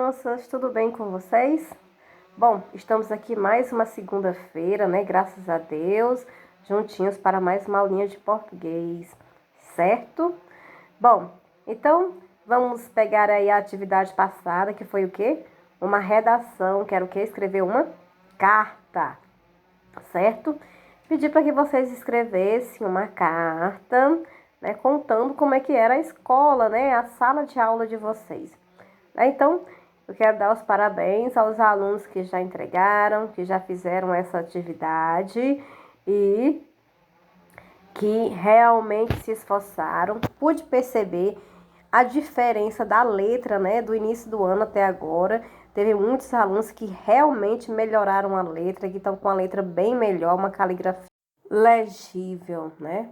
crianças, tudo bem com vocês? Bom, estamos aqui mais uma segunda-feira, né? Graças a Deus, juntinhos para mais uma aulinha de português, certo? Bom, então vamos pegar aí a atividade passada, que foi o quê? Uma redação, que era o quê? Escrever uma carta, certo? Pedi para que vocês escrevessem uma carta, né? Contando como é que era a escola, né? A sala de aula de vocês. Então, eu quero dar os parabéns aos alunos que já entregaram, que já fizeram essa atividade e que realmente se esforçaram. Pude perceber a diferença da letra, né, do início do ano até agora. Teve muitos alunos que realmente melhoraram a letra, que estão com a letra bem melhor, uma caligrafia legível, né?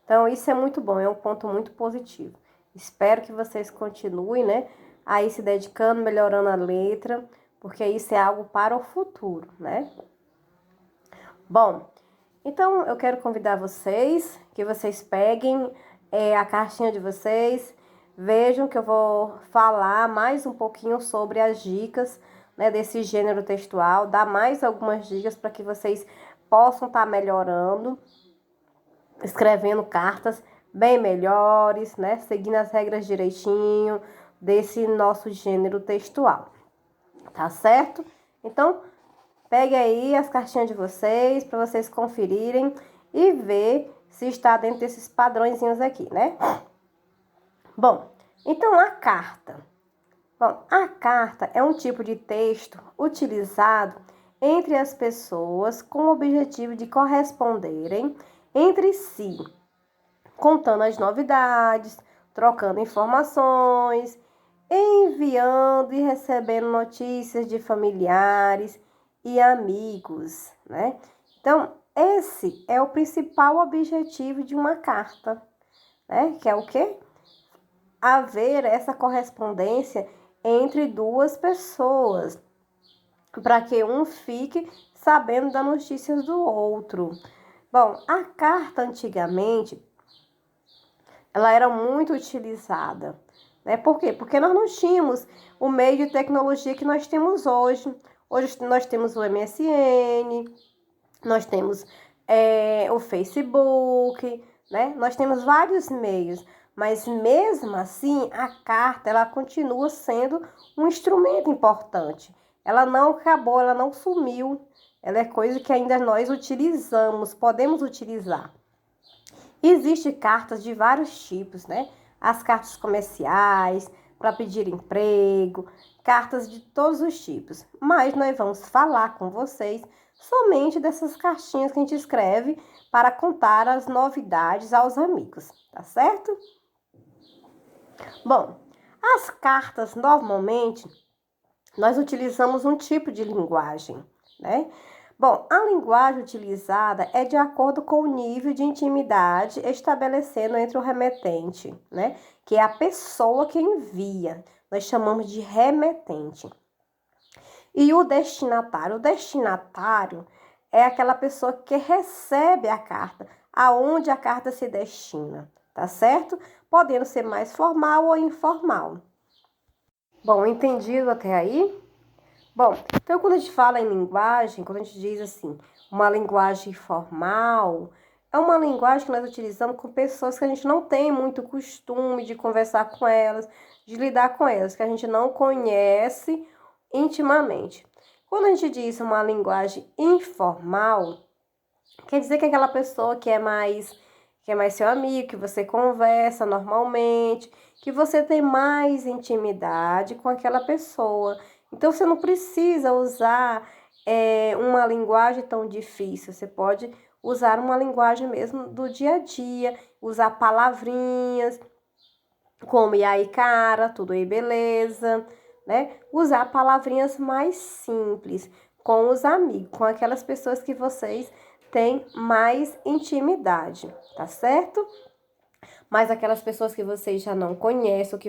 Então, isso é muito bom, é um ponto muito positivo. Espero que vocês continuem, né, aí se dedicando, melhorando a letra, porque isso é algo para o futuro, né? Bom, então eu quero convidar vocês, que vocês peguem a caixinha de vocês, vejam que eu vou falar mais um pouquinho sobre as dicas, né, desse gênero textual, dar mais algumas dicas para que vocês possam estar melhorando, escrevendo cartas bem melhores, né? Seguindo as regras direitinho desse nosso gênero textual, tá certo? Então, pegue aí as cartinhas de vocês para vocês conferirem e ver se está dentro desses padrõezinhos aqui, né? Bom, então a carta. Bom, a carta é um tipo de texto utilizado entre as pessoas com o objetivo de corresponderem entre si, contando as novidades, trocando informações, enviando e recebendo notícias de familiares e amigos, né? Então, esse é o principal objetivo de uma carta, né? Que é o quê? Haver essa correspondência entre duas pessoas, para que um fique sabendo das notícias do outro. Bom, a carta antigamente ela era muito utilizada, né? Por quê? Porque nós não tínhamos o meio de tecnologia que nós temos hoje. Hoje nós temos o MSN, nós temos o Facebook, né? Nós temos vários meios, mas mesmo assim a carta ela continua sendo um instrumento importante. Ela não acabou, ela não sumiu. Ela é coisa que ainda nós utilizamos, podemos utilizar. Existem cartas de vários tipos, né? As cartas comerciais, para pedir emprego, cartas de todos os tipos. Mas nós vamos falar com vocês somente dessas cartinhas que a gente escreve para contar as novidades aos amigos, tá certo? Bom, as cartas normalmente nós utilizamos um tipo de linguagem, né? Bom, a linguagem utilizada é de acordo com o nível de intimidade estabelecendo entre o remetente, né? Que é a pessoa que envia. Nós chamamos de remetente. E o destinatário. O destinatário é aquela pessoa que recebe a carta, aonde a carta se destina, tá certo? Podendo ser mais formal ou informal. Bom, entendido até aí? Bom, então quando a gente fala em linguagem, quando a gente diz assim, uma linguagem formal, é uma linguagem que nós utilizamos com pessoas que a gente não tem muito costume de conversar com elas, de lidar com elas, que a gente não conhece intimamente. Quando a gente diz uma linguagem informal, quer dizer que é aquela pessoa que é mais seu amigo, que você conversa normalmente, que você tem mais intimidade com aquela pessoa. Então, você não precisa usar uma linguagem tão difícil. Você pode usar uma linguagem mesmo do dia a dia, usar palavrinhas como e aí, cara, tudo aí, beleza, né? Usar palavrinhas mais simples com os amigos, com aquelas pessoas que vocês têm mais intimidade, tá certo? Mas aquelas pessoas que vocês já não conhecem, ou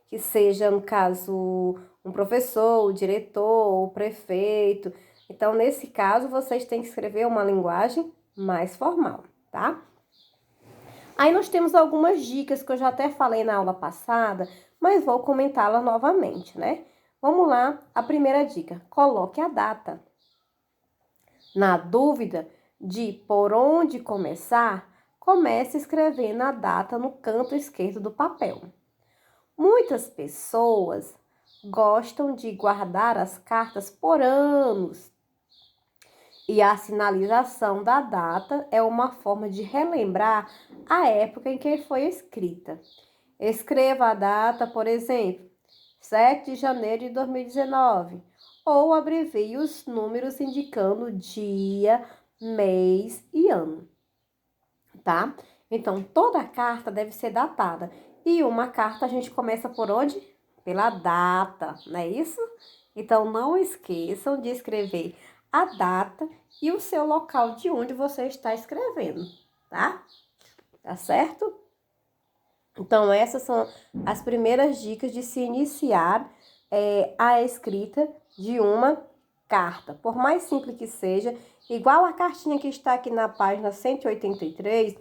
que seja, no caso, um professor, o diretor, o prefeito. Então, nesse caso, vocês têm que escrever uma linguagem mais formal, tá? Aí nós temos algumas dicas que eu já até falei na aula passada, mas vou comentá-las novamente, né? Vamos lá, a primeira dica: coloque a data. Na dúvida de por onde começar, comece escrevendo a data no canto esquerdo do papel. Muitas pessoas gostam de guardar as cartas por anos, e a sinalização da data é uma forma de relembrar a época em que foi escrita. Escreva a data, por exemplo, 7 de janeiro de 2019, ou abrevie os números indicando dia, mês e ano, tá? Então, toda carta deve ser datada. E uma carta a gente começa por onde? Pela data, não é isso? Então, não esqueçam de escrever a data e o seu local de onde você está escrevendo, tá? Tá certo? Então, essas são as primeiras dicas de se iniciar a escrita de uma carta. Por mais simples que seja, igual a cartinha que está aqui na página 183,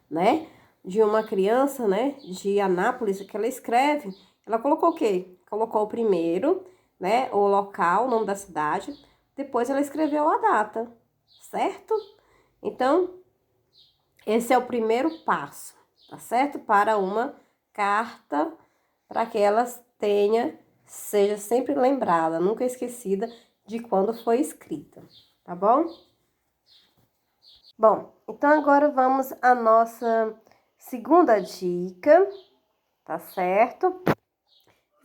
né? De uma criança, né? De Anápolis, que ela escreve. Ela colocou o quê? Colocou o primeiro, né? O local, o nome da cidade. Depois ela escreveu a data, certo? Então, esse é o primeiro passo, tá certo? Para uma carta, para que ela seja sempre lembrada, nunca esquecida de quando foi escrita, tá bom? Bom, então agora vamos à nossa segunda dica, tá certo?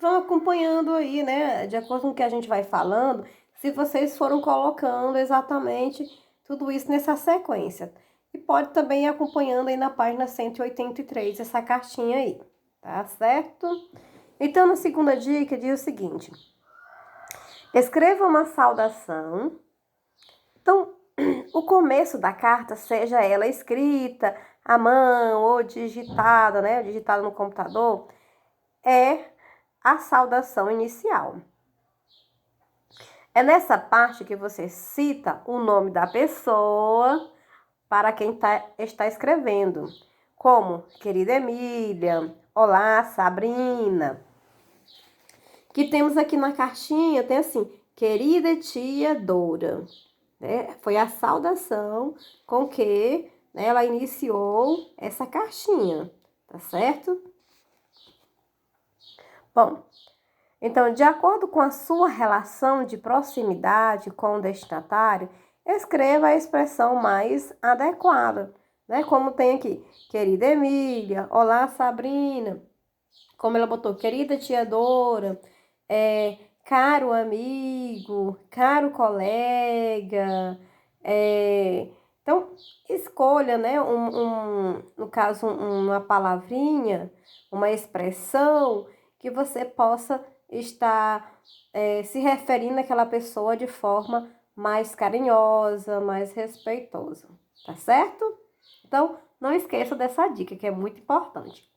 Vão acompanhando aí, né, de acordo com o que a gente vai falando, se vocês foram colocando exatamente tudo isso nessa sequência. E pode também ir acompanhando aí na página 183, essa cartinha aí, tá certo? Então, na segunda dica, diz o seguinte: escreva uma saudação. Então, o começo da carta, seja ela escrita à mão ou digitada, né, digitada no computador, é a saudação inicial. É nessa parte que você cita o nome da pessoa para quem está escrevendo, como querida Emília, olá Sabrina. Que temos aqui na cartinha, tem assim, querida tia Dora. Né? Foi a saudação com que, né, ela iniciou essa cartinha, tá certo? Bom, então, de acordo com a sua relação de proximidade com o destinatário, escreva a expressão mais adequada, né? Como tem aqui, querida Emília, olá Sabrina, como ela botou, querida tia Dora, caro amigo, caro colega, então, escolha, né, no caso, uma palavrinha, uma expressão que você possa estar se referindo àquela pessoa de forma mais carinhosa, mais respeitosa, tá certo? Então, não esqueça dessa dica, que é muito importante.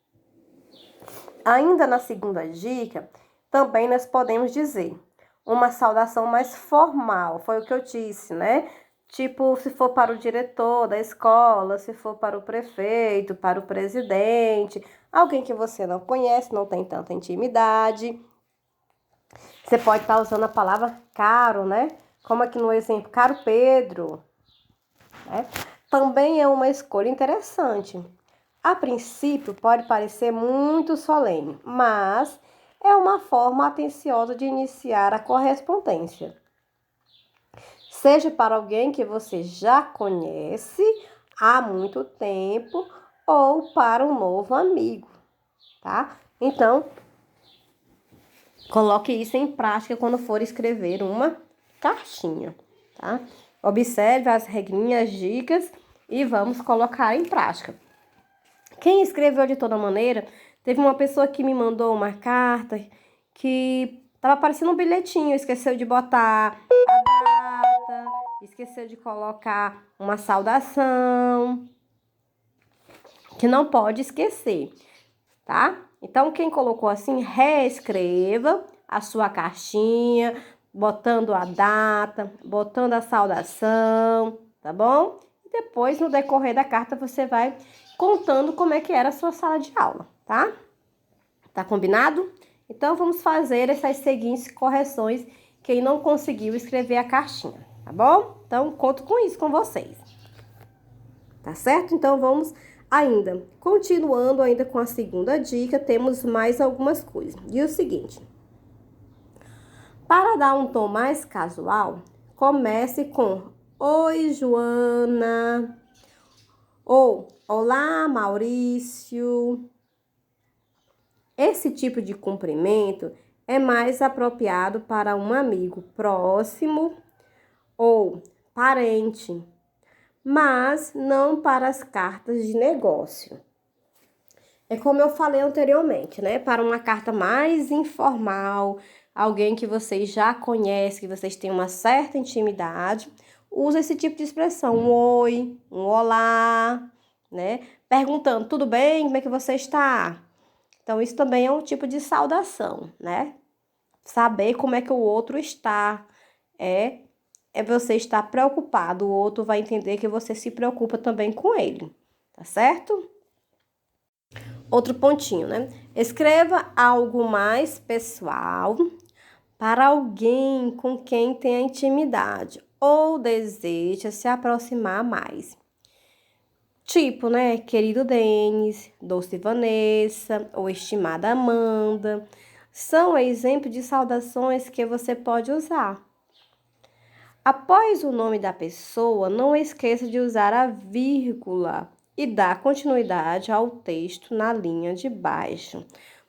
Ainda na segunda dica, também nós podemos dizer uma saudação mais formal, foi o que eu disse, né? Tipo, se for para o diretor da escola, se for para o prefeito, para o presidente, alguém que você não conhece, não tem tanta intimidade. Você pode estar usando a palavra caro, né? Como aqui no exemplo, caro Pedro, né? Também é uma escolha interessante. A princípio, pode parecer muito solene, mas é uma forma atenciosa de iniciar a correspondência. Seja para alguém que você já conhece há muito tempo ou para um novo amigo, tá? Então, coloque isso em prática quando for escrever uma cartinha, tá? Observe as regrinhas, dicas e vamos colocar em prática. Quem escreveu de toda maneira, teve uma pessoa que me mandou uma carta que estava parecendo um bilhetinho, esqueceu de botar a data, esqueceu de colocar uma saudação, que não pode esquecer, tá? Então, quem colocou assim, reescreva a sua cartinha, botando a data, botando a saudação, tá bom? E depois, no decorrer da carta, você vai contando como é que era a sua sala de aula, tá? Tá combinado? Então, vamos fazer essas seguintes correções, quem não conseguiu escrever a cartinha, tá bom? Então, conto com isso com vocês. Tá certo? Então, vamos ainda. Continuando ainda com a segunda dica, temos mais algumas coisas. E o seguinte, para dar um tom mais casual, comece com Oi, Joana, ou Olá, Maurício. Esse tipo de cumprimento é mais apropriado para um amigo próximo ou parente, mas não para as cartas de negócio. É como eu falei anteriormente, né? Para uma carta mais informal, alguém que vocês já conhecem, que vocês têm uma certa intimidade, usa esse tipo de expressão, um oi, um olá, né? Perguntando, tudo bem? Como é que você está? Então, isso também é um tipo de saudação, né? Saber como é que o outro está, é você estar preocupado, o outro vai entender que você se preocupa também com ele, tá certo? Outro pontinho, né? Escreva algo mais pessoal para alguém com quem tenha intimidade ou deseja se aproximar mais. Tipo, né? Querido Denis, doce Vanessa ou estimada Amanda. São exemplos de saudações que você pode usar. Após o nome da pessoa, não esqueça de usar a vírgula e dar continuidade ao texto na linha de baixo.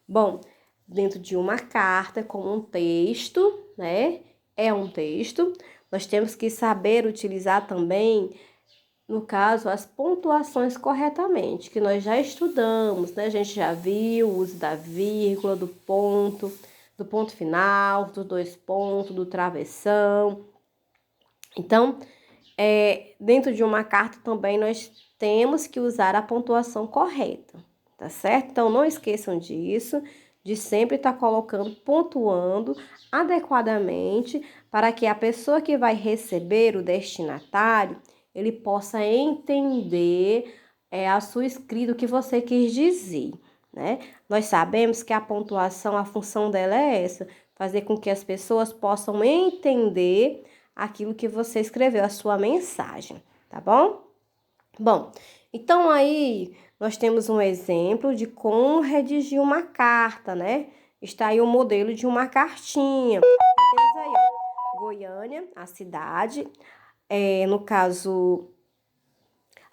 Bom, dentro de uma carta, como um texto, né? É um texto. Nós temos que saber utilizar também, no caso, as pontuações corretamente, que nós já estudamos, né? A gente já viu o uso da vírgula, do ponto final, dos dois pontos, do travessão. Então, dentro de uma carta também nós temos que usar a pontuação correta, tá certo? Então, não esqueçam disso, de sempre estar colocando, pontuando adequadamente para que a pessoa que vai receber, o destinatário, ele possa entender a sua escrita, o que você quis dizer, né? Nós sabemos que a pontuação, a função dela é essa, fazer com que as pessoas possam entender aquilo que você escreveu, a sua mensagem, tá bom? Bom, então aí nós temos um exemplo de como redigir uma carta, né? Está aí o modelo de uma cartinha. Temos aí, ó, Goiânia, a cidade, no caso,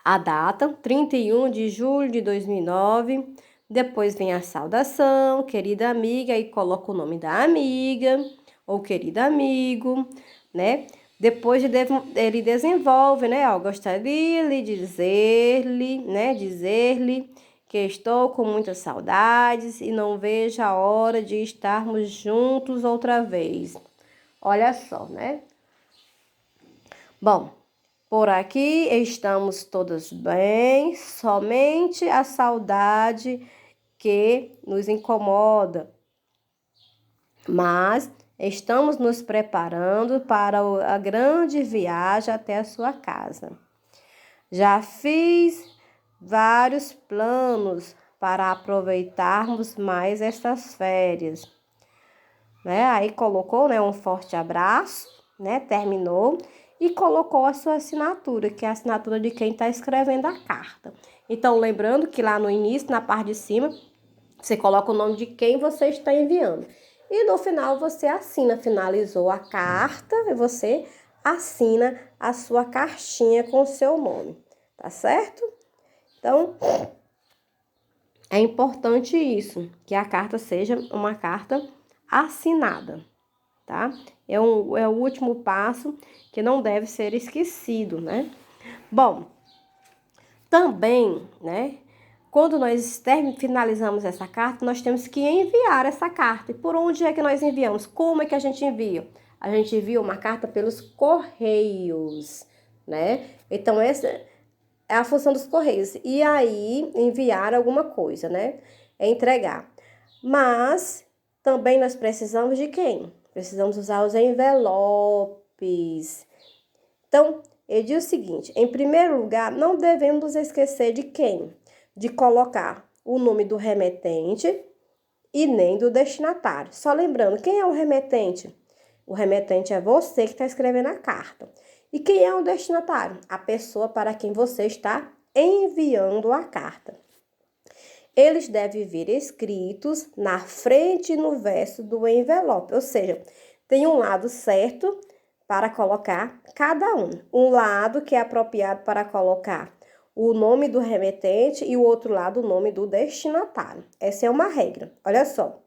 a data, 31 de julho de 2009. Depois vem a saudação, querida amiga, aí coloca o nome da amiga, ou querido amigo, né? Depois ele desenvolve, né? Ó, gostaria de dizer-lhe, né? Dizer-lhe que estou com muitas saudades e não vejo a hora de estarmos juntos outra vez. Olha só, né? Bom, por aqui estamos todos bem, somente a saudade que nos incomoda. Mas estamos nos preparando para a grande viagem até a sua casa. Já fiz vários planos para aproveitarmos mais estas férias, né? Aí colocou, né, um forte abraço, né? Terminou e colocou a sua assinatura, que é a assinatura de quem está escrevendo a carta. Então, lembrando que lá no início, na parte de cima, você coloca o nome de quem você está enviando. E no final você assina, finalizou a carta e você assina a sua cartinha com o seu nome, tá certo? Então, é importante isso, que a carta seja uma carta assinada, tá? É o último passo que não deve ser esquecido, né? Bom, também, né? Quando nós finalizamos essa carta, nós temos que enviar essa carta. E por onde é que nós enviamos? Como é que a gente envia? A gente envia uma carta pelos correios, né? Então, essa é a função dos correios. E aí, enviar alguma coisa, né? É entregar. Mas, também nós precisamos de quem? Precisamos usar os envelopes. Então, ele diz o seguinte, em primeiro lugar, não devemos esquecer de quem? De colocar o nome do remetente e nem do destinatário. Só lembrando, quem é o remetente? O remetente é você que está escrevendo a carta. E quem é o destinatário? A pessoa para quem você está enviando a carta. Eles devem vir escritos na frente e no verso do envelope, ou seja, tem um lado certo para colocar cada um. Um lado que é apropriado para colocar o nome do remetente e o outro lado o nome do destinatário. Essa é uma regra. Olha só.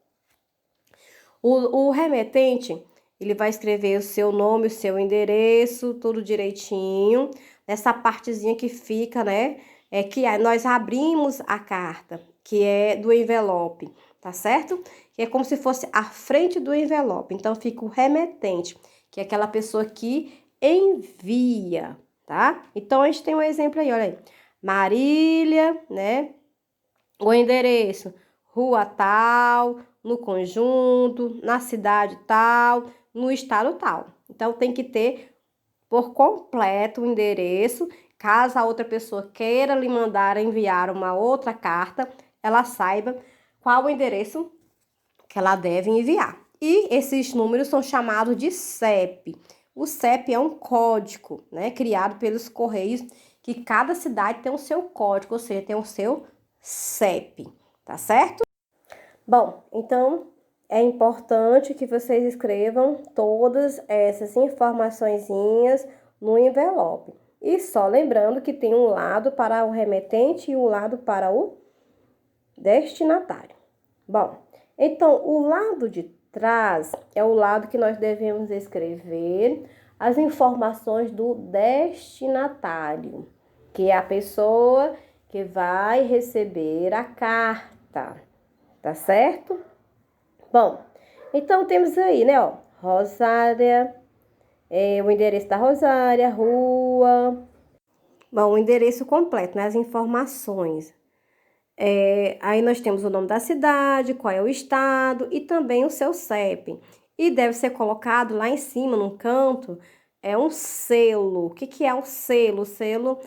O remetente, ele vai escrever o seu nome, o seu endereço, tudo direitinho. Nessa partezinha que fica, né? Que nós abrimos a carta, que é do envelope, tá certo? Que é como se fosse a frente do envelope. Então, fica o remetente, que é aquela pessoa que envia, tá? Então, a gente tem um exemplo aí, olha aí. Marília, né? O endereço, rua tal, no conjunto, na cidade tal, no estado tal. Então, tem que ter por completo o endereço. Caso a outra pessoa queira lhe mandar enviar uma outra carta, ela saiba qual o endereço que ela deve enviar. E esses números são chamados de CEP. O CEP é um código, né, criado pelos Correios, que cada cidade tem o seu código, ou seja, tem o seu CEP, tá certo? Bom, então é importante que vocês escrevam todas essas informaçõezinhas no envelope. E só lembrando que tem um lado para o remetente e um lado para o destinatário. Bom, então o lado de trás é o lado que nós devemos escrever as informações do destinatário, que é a pessoa que vai receber a carta, tá certo? Bom, então temos aí, né, ó, Rosária, o endereço da Rosária, rua. Bom, o endereço completo, né, as informações. Aí nós temos o nome da cidade, qual é o estado e também o seu CEP. E deve ser colocado lá em cima, num canto, um selo. O que é um selo? O selo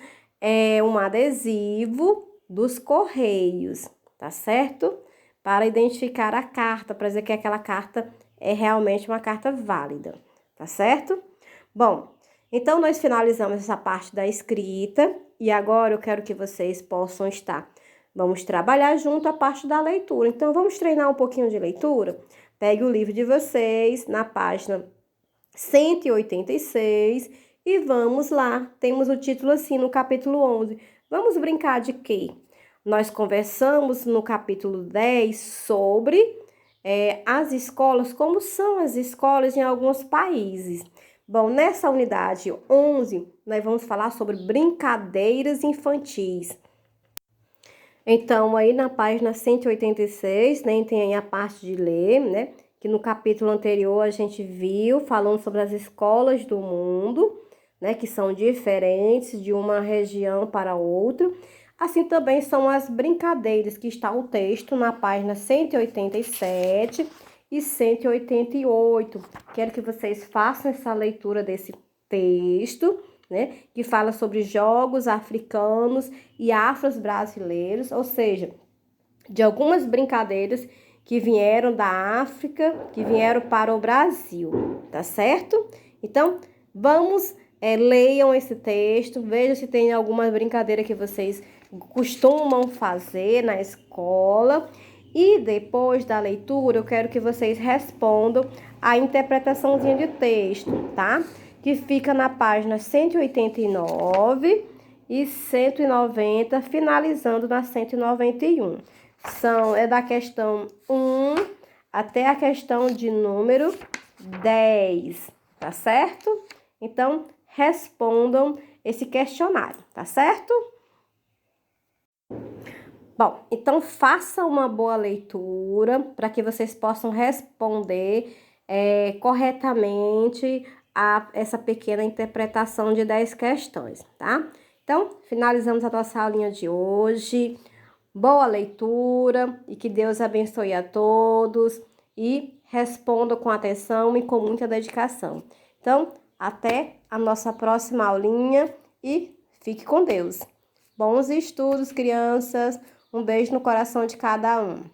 é um adesivo dos Correios, tá certo? Para identificar a carta, para dizer que aquela carta é realmente uma carta válida, tá certo? Bom, então nós finalizamos essa parte da escrita e agora eu quero que vocês possam estar. Vamos trabalhar junto a parte da leitura. Então, vamos treinar um pouquinho de leitura? Pegue o livro de vocês na página 186 e vamos lá. Temos o título assim no capítulo 11. Vamos brincar de quê? Nós conversamos no capítulo 10 sobre as escolas, como são as escolas em alguns países. Bom, nessa unidade 11, nós vamos falar sobre brincadeiras infantis. Então, aí na página 186, né, tem aí a parte de ler, né, que no capítulo anterior a gente viu, falando sobre as escolas do mundo, né, que são diferentes de uma região para outra. Assim também são as brincadeiras, que está o texto na página 187 e 188. Quero que vocês façam essa leitura desse texto, né, que fala sobre jogos africanos e afros brasileiros, ou seja, de algumas brincadeiras que vieram da África, que vieram para o Brasil, tá certo? Então, vamos, leiam esse texto, vejam se tem alguma brincadeira que vocês costumam fazer na escola. E depois da leitura, eu quero que vocês respondam a interpretaçãozinha de texto, tá? Que fica na página 189 e 190, finalizando na 191. É da questão 1 até a questão de número 10, tá certo? Então, respondam esse questionário, tá certo? Bom, então faça uma boa leitura para que vocês possam responder corretamente a essa pequena interpretação de 10 questões, tá? Então, finalizamos a nossa aulinha de hoje. Boa leitura e que Deus abençoe a todos e respondam com atenção e com muita dedicação. Então, até a nossa próxima aulinha e fique com Deus. Bons estudos, crianças. Um beijo no coração de cada um.